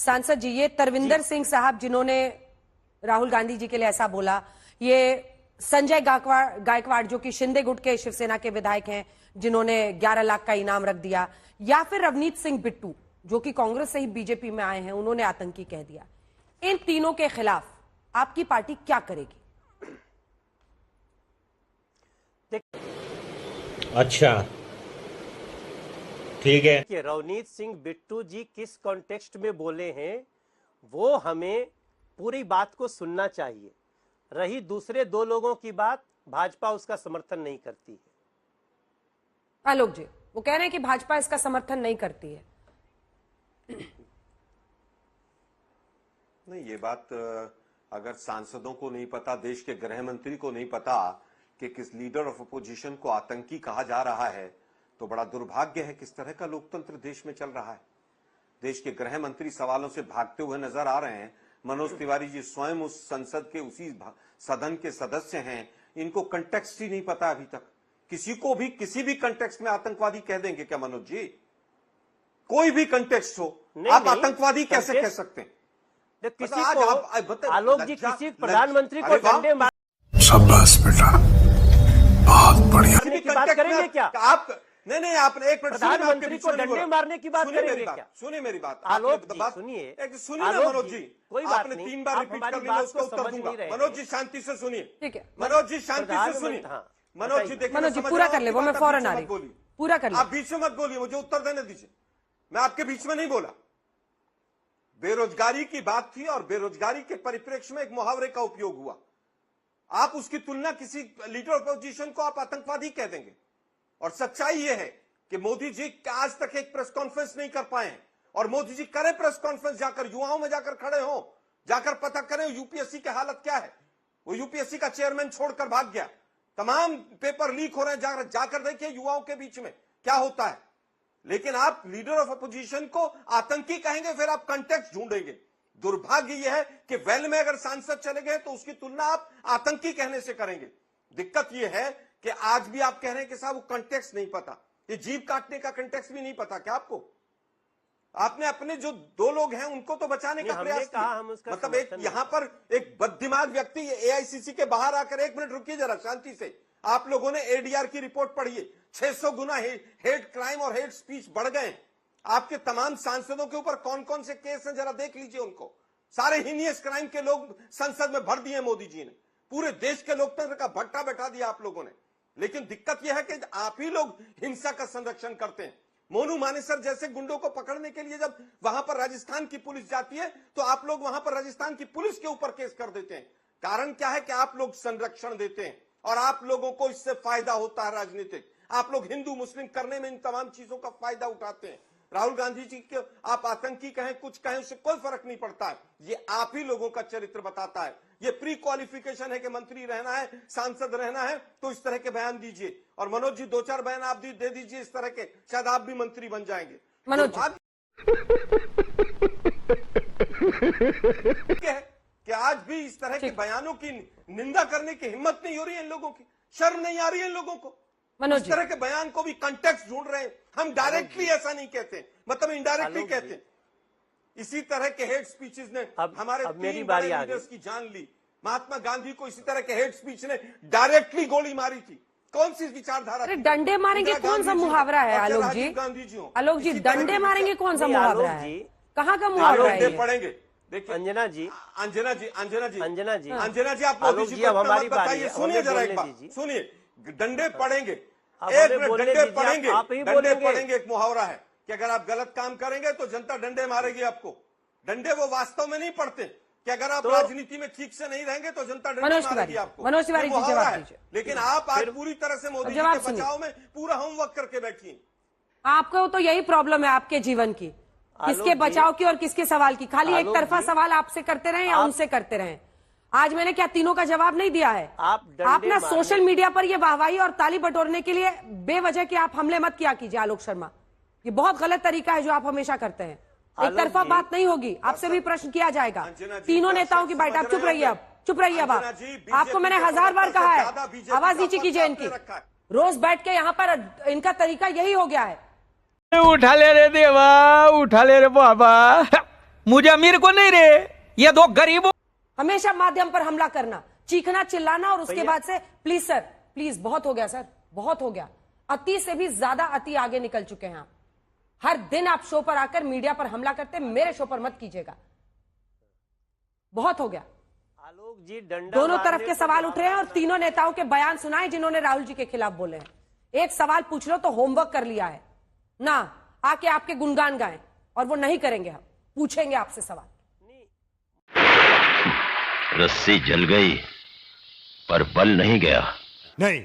सांसद जी, ये तरविंदर सिंह साहब जिन्होंने राहुल गांधी जी के लिए ऐसा बोला, ये संजय गायकवाड़ जो कि शिंदे गुट के शिवसेना के विधायक हैं जिन्होंने 11 लाख का इनाम रख दिया, या फिर रवनीत सिंह बिट्टू जो कि कांग्रेस से ही बीजेपी में आए हैं, उन्होंने आतंकी कह दिया, इन तीनों के खिलाफ आपकी पार्टी क्या करेगी? अच्छा, ठीक है कि रवनीत सिंह बिट्टू जी किस कॉन्टेक्स्ट में बोले हैं वो हमें पूरी बात को सुनना चाहिए। रही दूसरे दो लोगों की बात, भाजपा उसका समर्थन नहीं करती है। आलोक जी, वो कह रहे हैं कि भाजपा इसका समर्थन नहीं करती है। नहीं, ये बात अगर सांसदों को नहीं पता, देश के गृह मंत्री को नहीं पता कि किस लीडर ऑफ अपोजिशन को आतंकी कहा जा रहा है, तो बड़ा दुर्भाग्य है किस तरह का लोकतंत्र देश में चल रहा है। देश के गृह मंत्री सवालों से भागते हुए नजर आ रहे हैं। मनोज तिवारी जी स्वयं उस संसद के उसी सदन के सदस्य हैं, इनको कंटेक्स्ट ही नहीं पता अभी तक। किसी को भी किसी भी कंटेक्स्ट में आतंकवादी कह देंगे क्या मनोज जी? कोई भी कंटेक्स्ट हो, आप आतंकवादी कैसे कह सकते हैं? किसी को आलोक जी, किसी प्रधानमंत्री को डंडे मार, शाबाश बेटा, बहुत बढ़िया। की बात करेंगे क्या आप? नहीं, आपने एक मिनट, प्रधानमंत्री को डंडे मारने की बात करेंगे क्या? सुनिए मेरी बात, आलोक जी सुनिए, सुनिए ना मनोज जी, कोई बात आपने नहीं, 3 बार रिपीट कर लिया, उसका उत्तर दूंगा। मनोज जी शांति से सुनिए, ठीक है मनोज जी शांति से सुनिए। मनोज जी देखिए, मनोज जी पूरा कर ले, वो मैं फौरन आ रही हूं, पूरा कर ले। आप बीच में मत बोलिए, मुझे उत्तर देने दीजिए। मैं आपके बीच में नहीं बोला। बेरोजगारी की बात थी और बेरोजगारी के परिप्रेक्ष्य में एक मुहावरे का उपयोग हुआ। आप उसकी तुलना किसी लीडर ऑफ अपोजिशन को आप आतंकवादी कह देंगे। और सच्चाई यह है कि मोदी जी आज तक एक प्रेस कॉन्फ्रेंस नहीं कर पाए हैं। और मोदी जी करें प्रेस कॉन्फ्रेंस, जाकर युवाओं में जाकर खड़े हो, जाकर पता करें यूपीएससी की हालत क्या है। वो यूपीएससी का चेयरमैन छोड़कर भाग गया, तमाम पेपर लीक हो रहे हैं, जाकर देखिए युवाओं के बीच में क्या होता है। लेकिन आप लीडर ऑफ अपोजिशन को आतंकी कहेंगे, फिर आप कंटेक्स्ट ढूंढेंगे। दुर्भाग्य यह है कि वेल में अगर सांसद चले गए तो उसकी तुलना आप आतंकी कहने से करेंगे। दिक्कत यह है कि आज भी आप कह रहे हैं कि साहब वो कंटेक्स्ट नहीं पता। ये जीभ काटने का कंटेक्स्ट भी नहीं पता क्या आपको? आपने अपने जो 2 लोग हैं उनको तो बचाने का प्रयास किया। मतलब एक यहां पर एक बददिमाग व्यक्ति एआईसीसी के बाहर आकर, 1 मिनट रुकिए जरा शांति से, आप लोगों ने एडीआर की रिपोर्ट पढ़ी है। 600 गुना हेट क्राइम और हेट स्पीच बढ़ गए। आपके तमाम सांसदों के ऊपर कौन कौन से केस हैं जरा देख लीजिए उनको। सारे हीनियस क्राइम के लोग संसद में भर दिए मोदी जी ने। पूरे देश के लोकतंत्र का भट्टा बैठा दिया आप लोगों ने। लेकिन दिक्कत यह है कि आप ही लोग हिंसा का संरक्षण करते हैं। मोनू मानेसर जैसे गुंडों को पकड़ने के लिए जब वहां पर राजस्थान की पुलिस जाती है तो आप लोग वहां पर राजस्थान की पुलिस के ऊपर केस कर देते हैं। कारण क्या है कि आप लोग संरक्षण देते हैं और आप लोगों को इससे फायदा होता है राजनीतिक। आप लोग हिंदू मुस्लिम करने में इन तमाम चीजों का फायदा उठाते हैं। राहुल गांधी जी के आप आतंकी कहें, कुछ कहें, उससे कोई फर्क नहीं पड़ता है। ये आप ही लोगों का चरित्र बताता है। ये प्री क्वालिफिकेशन है कि मंत्री रहना है, सांसद रहना है तो इस तरह के बयान दीजिए। और मनोज जी 2-4 बयान आप दे दीजिए इस तरह के, शायद आप भी मंत्री बन जाएंगे। मनोज कि आज भी इस तरह के बयानों की निंदा करने की हिम्मत नहीं हो रही है इन लोगों की, शर्म नहीं आ रही है इन लोगों को। इस तरह के बयान को भी कंटेक्स्ट ढूंढ रहे हैं। हम डायरेक्टली ऐसा नहीं कहते, मतलब इनडायरेक्टली कहते हैं। इसी तरह के हेट स्पीचेस ने हमारे 3 बड़े लीडर्स की जान ली। महात्मा गांधी को इसी तरह के हेट स्पीच ने डायरेक्टली गोली मारी थी। कौन सी विचारधारा? अरे डंडे मारेंगे कौन सा मुहावरा है आलोक जी? गांधी जी हो, आलोक जी, डंडे मारेंगे कौन सा मुहावरा है? कहाँ का मुहावरा है? पढ़ेंगे। देखिए अंजना जी, आप मोदी जी को हमारी बताइए। सुनिए जरा एक बात, सुनिए। डंडे पड़ेंगे, एक मिनट, डंडे पड़ेंगे। एक मुहावरा है कि अगर आप गलत काम करेंगे तो जनता डंडे मारेगी आपको। डंडे वो वास्तव में नहीं पड़ते कि अगर आप राजनीति में ठीक से नहीं रहेंगे तो जनता डंडे मारेगी आपको। मनोज तिवारी जी जवाब दीजिए। लेकिन आप आज पूरी तरह से मोदी जी के बचाव में पूरा होमवर्क करके बैठी। आपको तो यही प्रॉब्लम है आपके जीवन की, किसके बचाव की और किसके सवाल की। खाली एक तरफा सवाल आपसे करते रहे या उनसे करते रहे। आज मैंने क्या तीनों का जवाब नहीं दिया है? आप ना सोशल मीडिया पर ये वाहवाही और ताली बटोरने के लिए बेवजह के आप हमले मत किया कीजिए आलोक शर्मा। ये बहुत गलत तरीका है जो आप हमेशा करते हैं। एक तरफा बात नहीं होगी, आपसे भी प्रश्न किया जाएगा। तीनों नेताओं की बाइट। आप चुप रहिए, अब चुप रहिए। अब आपको मैंने 1000 बार कहा है आवाज नीचे कीजिए इनकी। रोज बैठ के यहाँ पर इनका तरीका यही हो गया है। उठा ले रे देवा, उठा ले रे बाबा। मुझे अमीर को नहीं रे, ये दो गरीबों। हमेशा माध्यम पर हमला करना, चीखना, चिल्लाना और उसके बाद से प्लीज सर, प्लीज बहुत हो गया सर, बहुत हो गया। अति से भी ज्यादा अति आगे निकल चुके हैं आप। हर दिन आप शो पर आकर मीडिया पर हमला करते, मेरे शो पर मत कीजिएगा, बहुत हो गया। आलोक जी डंडा दोनों तरफ मारने के को सवाल उठ रहे हैं और तीनों नेताओं के बयान सुनाए जिन्होंने राहुल जी के खिलाफ बोले हैं। एक सवाल पूछ लो तो होमवर्क कर लिया है ना, आके आपके गुणगान गाएं, और वो नहीं करेंगे। हम पूछेंगे आपसे सवाल। रस्सी जल गई पर बल नहीं गया। नहीं